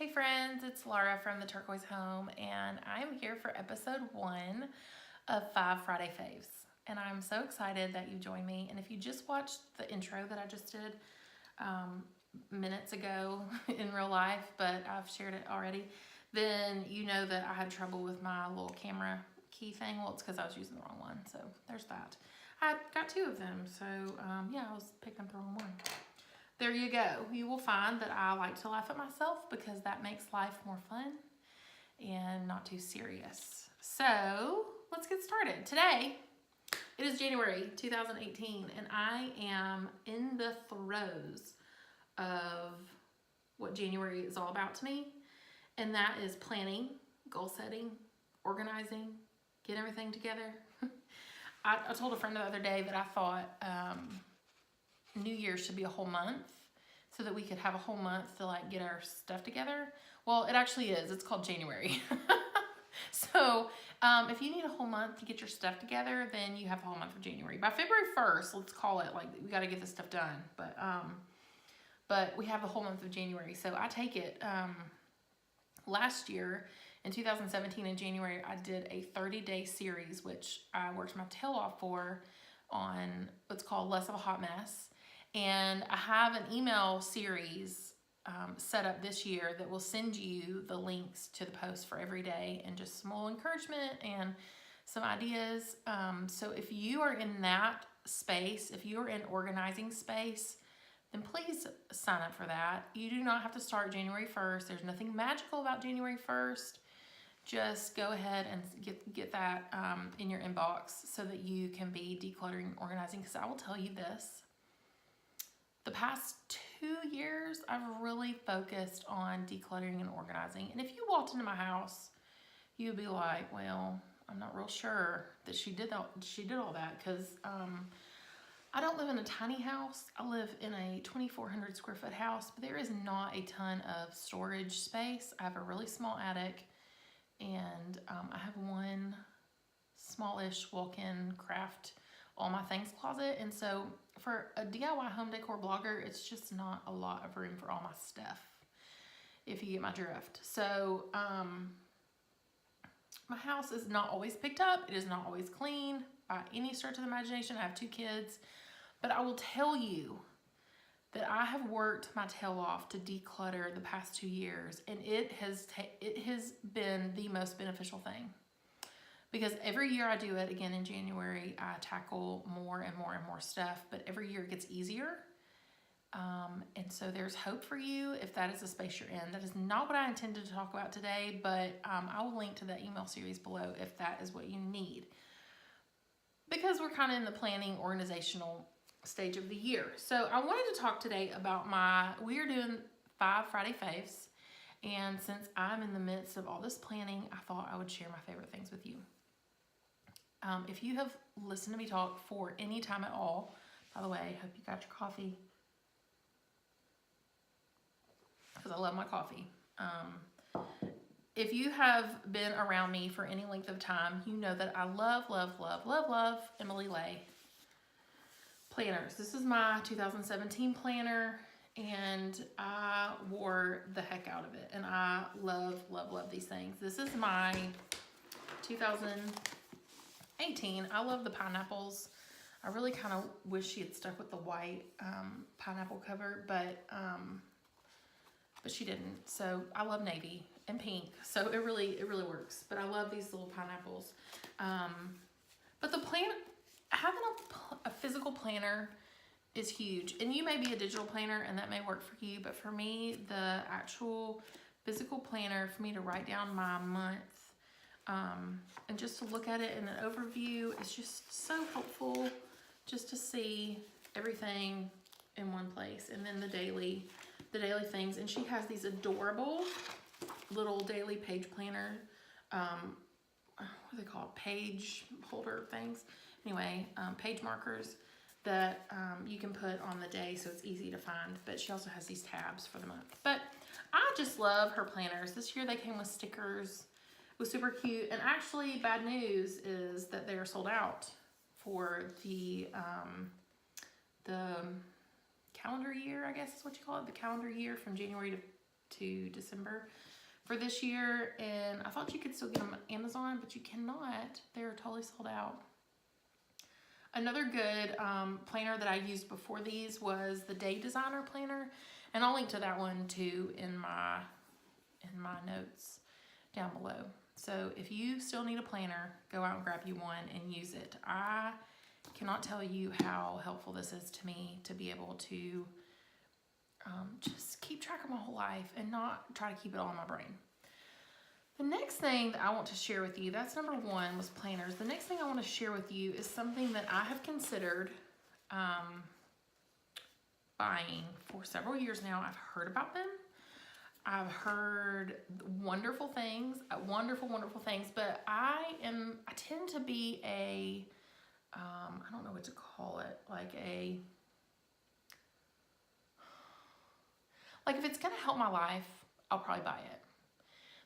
Hey friends, it's Laura from the Turquoise Home, and I'm here for episode 1 of 5 Friday Faves. And I'm so excited that you joined me. And if you just watched the intro that I just did minutes ago in real life, but I've shared it already, then you know that I had trouble with my little camera key thing. Well, it's because I was using the wrong one, so there's that. I got 2 of them, so yeah, I was picking up the wrong one. There you go. You will find that I like to laugh at myself because that makes life more fun and not too serious. So let's get started. Today, it is January 2018, and I am in the throes of what January is all about to me, and that is planning, goal setting, organizing, get everything together. I told a friend the other day that I thought New Year's should be a whole month so that we could have a whole month to like get our stuff together. Well, it actually is. It's called January. So if you need a whole month to get your stuff together, then you have the whole month of January. By February 1st, let's call it, like, we got to get this stuff done. But we have the whole month of January. So I take it last year in 2017 in January, I did a 30-day series, which I worked my tail off for, on what's called Less of a Hot Mess. And I have an email series set up this year that will send you the links to the post for every day and just some little encouragement and some ideas. So if you are in that space, if you are in organizing space, then please sign up for that. You do not have to start January 1st. There's nothing magical about January 1st. Just go ahead and get that in your inbox so that you can be decluttering and organizing. Because I will tell you this, the past 2 years, I've really focused on decluttering and organizing. And if you walked into my house, you'd be like, well, I'm not real sure that she did all that, because I don't live in a tiny house. I live in a 2,400 square foot house, but there is not a ton of storage space. I have a really small attic, and I have one smallish walk-in craft all my things closet. And so for a DIY home decor blogger, it's just not a lot of room for all my stuff, if you get my drift. So my house is not always picked up. It is not always clean by any stretch of the imagination. I have 2 kids, but I will tell you that I have worked my tail off to declutter the past 2 years, and it has been the most beneficial thing. Because every year I do it, again in January, I tackle more and more and more stuff, but every year it gets easier. And so there's hope for you if that is the space you're in. That is not what I intended to talk about today, but I will link to the email series below if that is what you need. Because we're kind of in the planning, organizational stage of the year. So I wanted to talk today about we are doing 5 Friday Faves. And since I'm in the midst of all this planning, I thought I would share my favorite things with you. If you have listened to me talk for any time at all, by the way, hope you got your coffee, because I love my coffee. If you have been around me for any length of time, you know that I love, love, love, love, love Emily Lay planners. This is my 2017 planner, and I wore the heck out of it, and I love, love, love these things. This is my 2018. I love the pineapples. I really kind of wish she had stuck with the white pineapple cover, but she didn't. So I love navy and pink, so it really works. But I love these little pineapples. But having a physical planner is huge. And you may be a digital planner and that may work for you, but for me, the actual physical planner, for me to write down my month and just to look at it in an overview, is just so helpful, just to see everything in one place. And then the daily things. And she has these adorable little daily page planner, what are they called? Page holder things. Anyway, page markers that you can put on the day so it's easy to find. But she also has these tabs for the month. But I just love her planners. This year they came with stickers. It was super cute. And actually, bad news is that they are sold out for the calendar year, I guess is what you call it. The calendar year from January to to December for this year, and I thought you could still get them on Amazon, but you cannot. They're totally sold out. Another good planner that I used before these was the Day Designer planner, and I'll link to that one too in my notes down below. So if you still need a planner, go out and grab you one and use it. I cannot tell you how helpful this is to me to be able to just keep track of my whole life and not try to keep it all in my brain. The next thing that I want to share with you, that's number one, was planners. The next thing I want to share with you is something that I have considered buying for several years now. I've heard about them. I've heard wonderful things, wonderful things, but I tend to be a, I don't know what to call it, like if it's going to help my life, I'll probably buy it.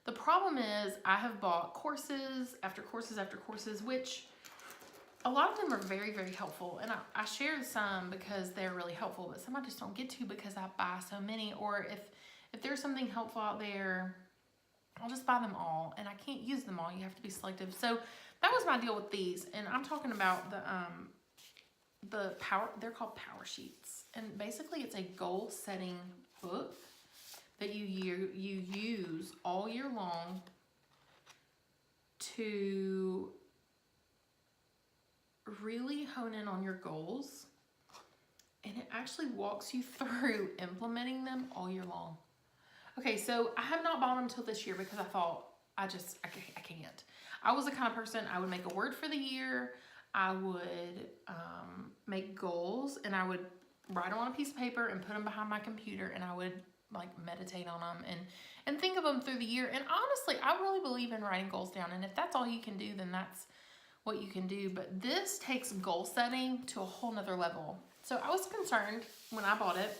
The problem is I have bought courses after courses after courses, which a lot of them are very, very helpful. And I share some because they're really helpful, but some I just don't get to because I buy so many. Or if there's something helpful out there, I'll just buy them all. And I can't use them all. You have to be selective. So that was my deal with these. And I'm talking about the power, they're called power sheets. And basically it's a goal setting book that you use all year long to really hone in on your goals, and it actually walks you through implementing them all year long. Okay, so I have not bought them until this year because I thought I can't. I was the kind of person, I would make a word for the year, I would make goals, and I would write them on a piece of paper and put them behind my computer, and I would like meditate on them and think of them through the year. And honestly, I really believe in writing goals down, and if that's all you can do, then that's what you can do. But this takes goal setting to a whole nother level. So I was concerned when I bought it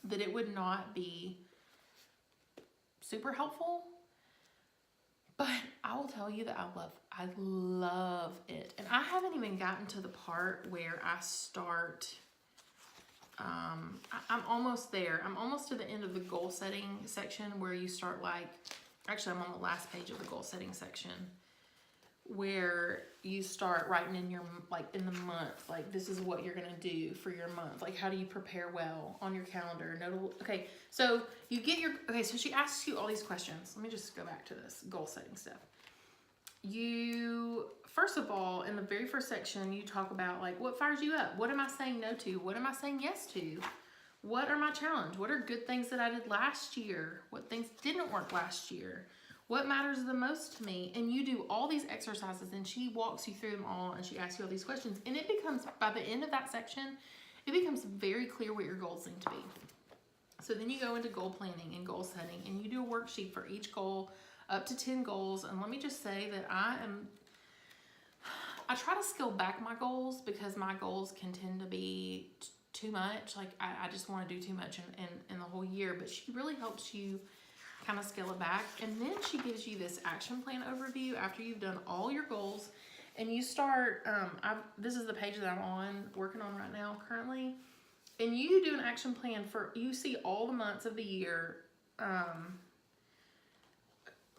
that it would not be super helpful, but I will tell you that I love it. And I haven't even gotten to the part where I start, I'm almost there. I'm almost to the end of the goal setting section where you start actually I'm on the last page of the goal setting section, where you start writing in your, in the month, this is what you're going to do for your month. How do you prepare well on your calendar? Okay, so you get so she asks you all these questions. Let me just go back to this goal setting stuff. First of all, in the very first section, you talk about what fires you up? What am I saying no to? What am I saying yes to? What are my challenges? What are good things that I did last year? What things didn't work last year? What matters the most to me? And you do all these exercises, and she walks you through them all, and she asks you all these questions. And it becomes, by the end of that section, it becomes very clear what your goals need to be. So then you go into goal planning and goal setting, and you do a worksheet for each goal, up to 10 goals. And let me just say that I try to scale back my goals because my goals can tend to be too much. I just want to do too much in the whole year. But she really helps you kind of scale it back. And then she gives you this action plan overview after you've done all your goals. And you start, this is the page that I'm working on right now currently. And you do an action plan you see all the months of the year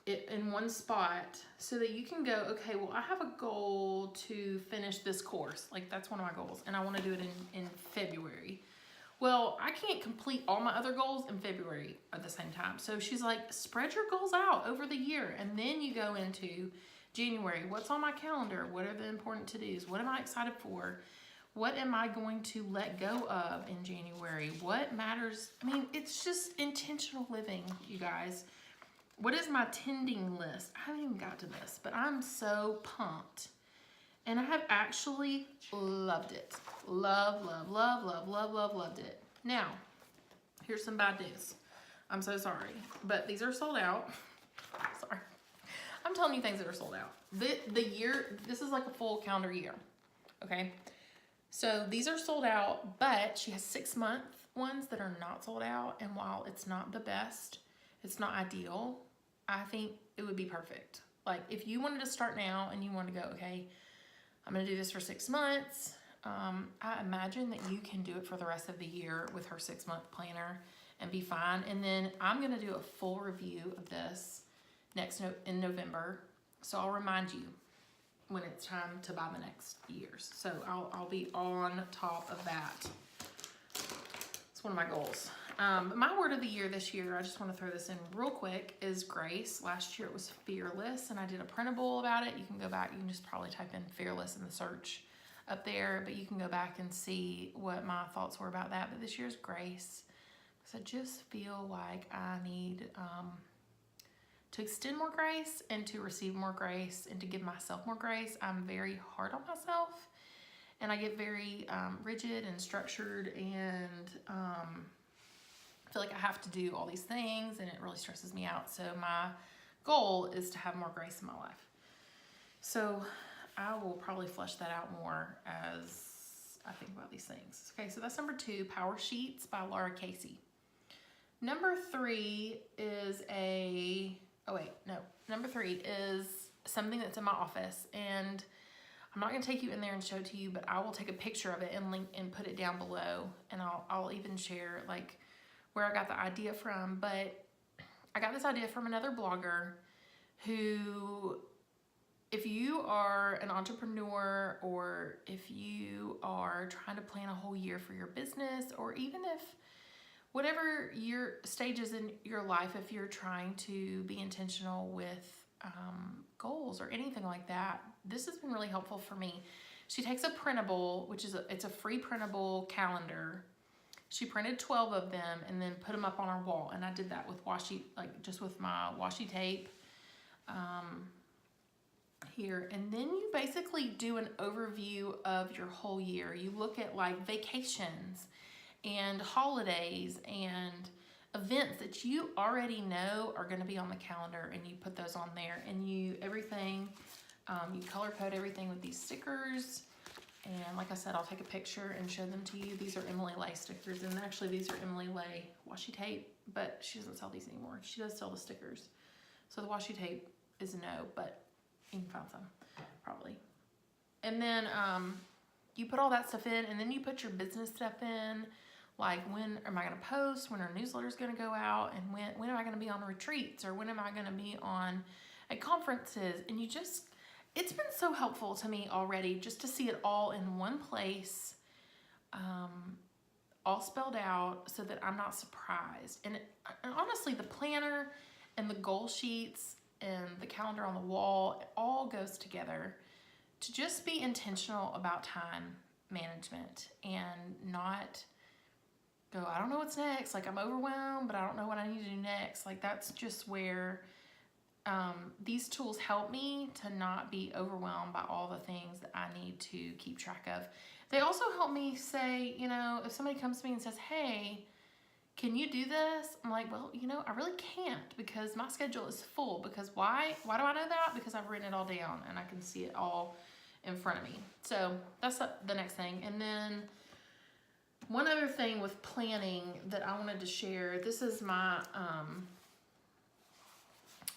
in one spot, so that you can go, okay, well, I have a goal to finish this course. That's one of my goals, and I want to do it in February. Well, I can't complete all my other goals in February at the same time. So she's like, spread your goals out over the year. And then you go into January. What's on my calendar? What are the important to-dos? What am I excited for? What am I going to let go of in January? What matters? It's just intentional living, you guys. What is my tending list? I haven't even got to this, but I'm so pumped. And I have actually loved it. Loved it. Now, here's some bad news. I'm so sorry, but these are sold out. Sorry. I'm telling you things that are sold out. The year, this is a full calendar year, okay? So these are sold out, but she has 6-month ones that are not sold out. And while it's not the best, it's not ideal, I think it would be perfect. If you wanted to start now and you wanted to go, okay, I'm going to do this for 6 months. I imagine that you can do it for the rest of the year with her 6-month planner and be fine. And then I'm gonna do a full review of this in November. So I'll remind you when it's time to buy the next year's. So I'll be on top of that. It's one of my goals. My word of the year this year, I just want to throw this in real quick, is grace. Last year it was fearless, and I did a printable about it. You can go back, you can just probably type in fearless in the search up there, but you can go back and see what my thoughts were about that. But this year's grace, because I just feel like I need to extend more grace and to receive more grace and to give myself more grace. I'm very hard on myself, and I get very rigid and structured, and I feel like I have to do all these things, and it really stresses me out. So my goal is to have more grace in my life. So I will probably flesh that out more as I think about these things. Okay, so that's number 2, Power Sheets by Laura Casey. Number 3 is number 3 is something that's in my office, and I'm not gonna take you in there and show it to you, but I will take a picture of it and link and put it down below, and I'll even share like where I got the idea from. But I got this idea from another blogger who, if you are an entrepreneur, or if you are trying to plan a whole year for your business, or even if whatever your stages in your life, if you're trying to be intentional with goals or anything like that, this has been really helpful for me. She takes a printable, which is it's a free printable calendar. She printed 12 of them and then put them up on our wall, and I did that with washi, like just with my washi tape here. And then you basically do an overview of your whole year. You look at like vacations and holidays and events that you already know are going to be on the calendar, and you put those on there, and you color code everything with these stickers. And like I said, I'll take a picture and show them to you. These are Emily Lay stickers, and actually these are Emily Lay washi tape, but she doesn't sell these anymore. She does sell the stickers. So the washi tape is no, but you can find some probably. And then you put all that stuff in, and then you put your business stuff in, like when am I going to post, when our newsletter is going to go out, and when am I going to be on retreats, or when am I going to be at conferences. And it's been so helpful to me already just to see it all in one place, all spelled out, so that I'm not surprised. And honestly, the planner and the goal sheets and the calendar on the wall, it all goes together to just be intentional about time management and not go, I don't know what's next. Like, I'm overwhelmed, but I don't know what I need to do next. Like, that's just where these tools help me to not be overwhelmed by all the things that I need to keep track of. They also help me say, if somebody comes to me and says, hey, can you do this? I'm like, well, I really can't, because my schedule is full. Because why do I know that? Because I've written it all down and I can see it all in front of me. So that's the next thing. And then one other thing with planning that I wanted to share, this is my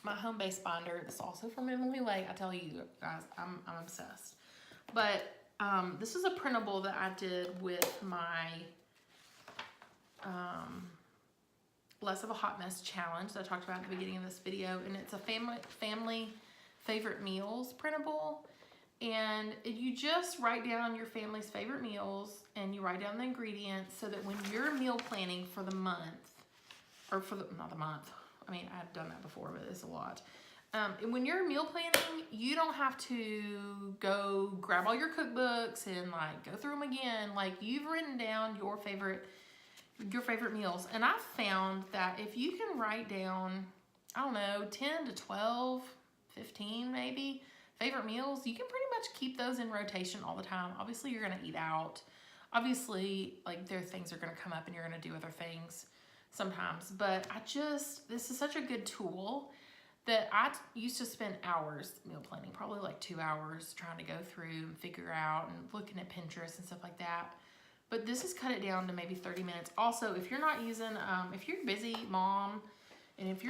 my home base binder. It's also from Emily Lay. I tell you guys, I'm obsessed. But this is a printable that I did with my Less of a Hot Mess challenge that I talked about at the beginning of this video. And it's a family favorite meals printable. And you just write down your family's favorite meals, and you write down the ingredients, so that when you're meal planning for the month, or not the month, I mean, I've done that before, but it's a lot. And when you're meal planning, you don't have to go grab all your cookbooks and like go through them again. Like, you've written down your favorite meals. And I've found that if you can write down, I don't know, 10 to 12, 15 maybe, favorite meals, you can pretty much keep those in rotation all the time. Obviously, you're going to eat out. Obviously, like, things are going to come up and you're going to do other things sometimes. But this is such a good tool that I used to spend hours meal planning, probably like 2 hours trying to go through and figure out and looking at Pinterest and stuff like that. But this has cut it down to maybe 30 minutes. Also, if you're not using, if you're a busy mom, and if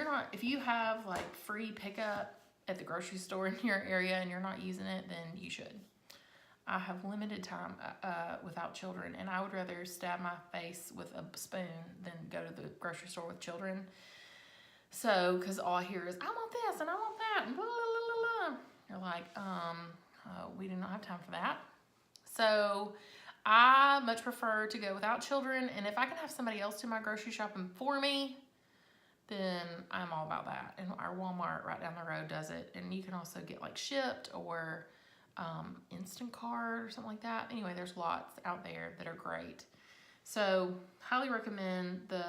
you have like free pickup at the grocery store in your area and you're not using it, then you should. I have limited time without children, and I would rather stab my face with a spoon than go to the grocery store with children. So, because all I hear is, I want this and I want that, and blah, blah, blah, blah. You're like, we do not have time for that. So, I much prefer to go without children, and if I can have somebody else do my grocery shopping for me, then I'm all about that. And our Walmart right down the road does it, and you can also get like shipped or Instant Card or something like that. Anyway, there's lots out there that are great. So, highly recommend the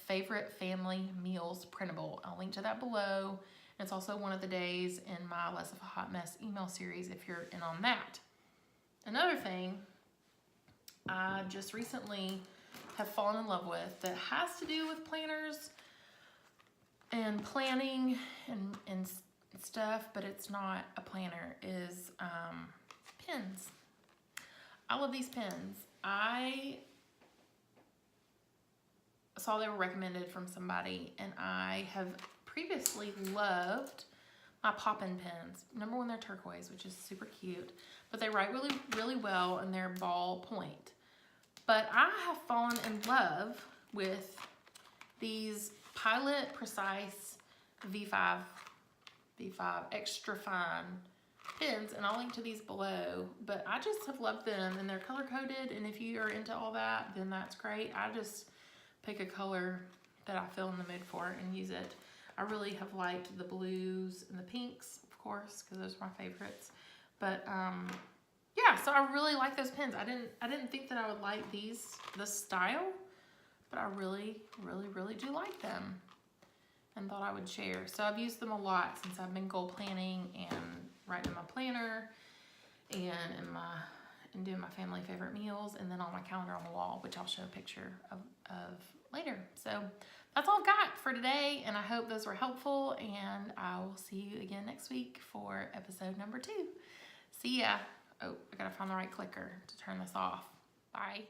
Favorite Family Meals printable. I'll link to that below. It's also one of the days in my Less of a Hot Mess email series if you're in on that. Another thing I just recently have fallen in love with that has to do with planners and planning and stuff, but it's not a planner, is pens. I love these pens. I saw they were recommended from somebody, and I have previously loved my Poppin pens. Number one, they're turquoise, which is super cute, but they write really, really well, and they're ballpoint. But I have fallen in love with these Pilot Precise V5 extra fine pens, and I'll link to these below. But I just have loved them, and they're color coded, and if you are into all that, then that's great. I just pick a color that I feel in the mood for and use it. I really have liked the blues and the pinks, of course, because those are my favorites. But yeah, so I really like those pens. I didn't think that I would like this style, but I really, really, really do like them, and thought I would share. So I've used them a lot since I've been goal planning and writing in my planner and doing my family favorite meals, and then on my calendar on the wall, which I'll show a picture of later. So that's all I've got for today, and I hope those were helpful, and I will see you again next week for episode number 2. See ya. Oh, I gotta find the right clicker to turn this off. Bye.